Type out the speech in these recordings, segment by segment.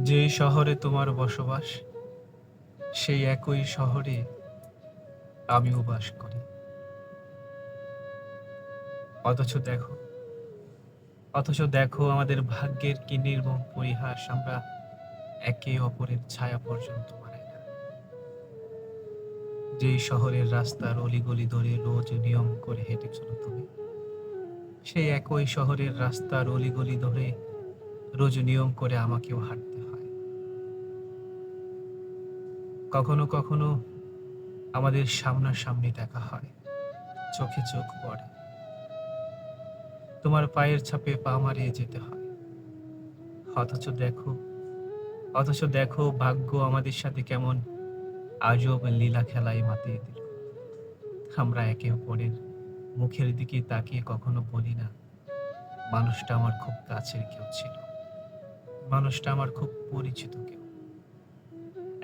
যে শহরে তোমার বসবাস, সেই একই শহরে আমিও বাস করি। অথচ দেখো অথচ দেখো আমাদের ভাগ্যের কি নির্মম পরিহাস, আমরা একে অপরের ছায়া পর্যন্ত মানাই না। যেই শহরের রাস্তার অলিগলি ধরে রোজ নিয়ম করে হেঁটে চলো তুমি, সেই একই শহরের রাস্তার অলিগলি ধরে রোজ নিয়ম করে আমাকেও হাঁটতে হয়। কখনো কখনো আমাদের সামনাসামনি দেখা হয়, চোখে চোখ পড়ে, তোমার পায়ের ছাপে পা মারিয়ে যেতে হয়। অথচ দেখো অথচ দেখো ভাগ্য আমাদের সাথে কেমন আজব লীলা খেলায় মাতিয়ে দিল। আমরা একে অপরের মুখের দিকে তাকিয়ে কখনো বলি না, মানুষটা আমার খুব কাছের কেউ ছিল, মানুষটা আমার খুব পরিচিত কেউ।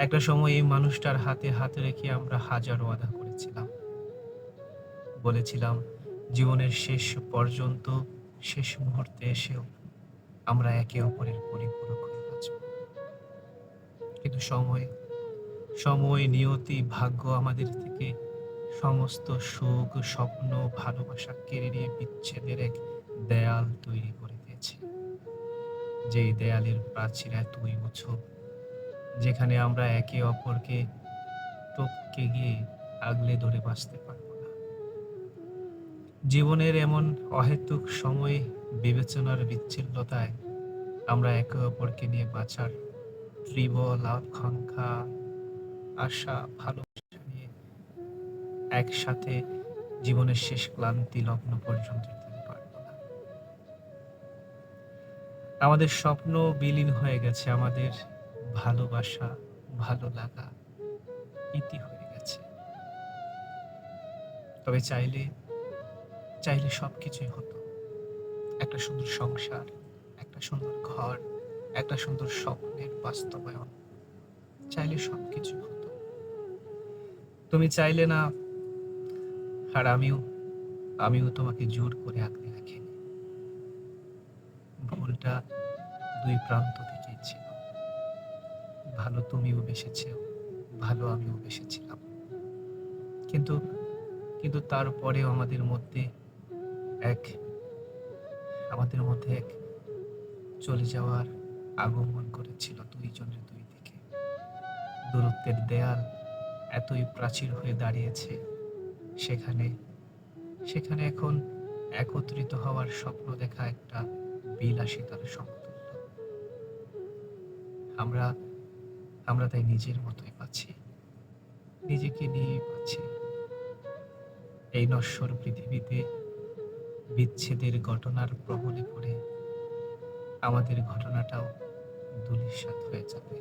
একটা সময় এই মানুষটার হাতে হাত রেখে আমরা হাজার ওয়াদা করেছিলাম, বলেছিলাম জীবনের শেষ পর্যন্ত, শেষ মুহূর্তে এসেও আমরা একে অপরের পরিপূরক হয়ে বাঁচব। কিন্তু সময় সময় নিয়তি ভাগ্য আমাদের থেকে সমস্ত সুখ, স্বপ্ন, ভালোবাসা কেড়ে নিয়ে বিচ্ছেদের এক দেয়াল তৈরি করে দিয়েছে। যেই দেয়ালের প্রাচীর এতই উঁচু, যেখানে আমরা একে অপরকে টপকে গিয়ে আগলে ধরে বাঁচতে পারবো না। জীবনের এমন অহেতুক সময় বিবেচনার বিচ্ছিন্নতায় আমরা একে অপরকে নিয়ে বাঁচার ত্রিবল আকাঙ্ক্ষা, আশা, ভালোবাসা নিয়ে একসাথে জীবনের শেষ ক্লান্তি লগ্ন পর্যন্ত যেতে পারবো না। আমাদের স্বপ্ন বিলীন হয়ে গেছে, আমাদের ভালোবাসা, ভালো লাগা ইতি হয়ে গেছে। তবে চাইলে চাইলে সবকিছুই হতো। একটা সুন্দর সংসার, একটা সুন্দর ঘর, একটা সুন্দর স্বপ্নের বাস্তবায়ন, চাইলে সবকিছু হতো। তুমি চাইলে না, আর আমিও আমিও তোমাকে জোর করে আঁকড়ে রাখিনি। ভুলটা দুই প্রান্ত থেকেই ছিল। ভালো তুমিও বেসেছো, ভালো আমিও বেসেছিলাম। কিন্তু কিন্তু তারপরেও এক আমাদের মধ্যে এক চলে যাওয়ার আগমন করেছিল দুইজনের দুই দিকে। দূরত্বের দেয়াল এতই প্রাচীর হয়ে দাঁড়িয়েছে, সেখানে সেখানে এখন একত্রিত হওয়ার স্বপ্ন দেখা একটা বিলাসিতার সমতুল্য। আমরা আমরা তাই নিজের মতোই পাচ্ছি, নিজেকে নিয়েই পাচ্ছি। এই নশ্বর পৃথিবীতে বিচ্ছেদের ঘটনার প্রবলে পড়ে আমাদের ঘটনাটাও ধূলিসাৎ হয়ে যাবে।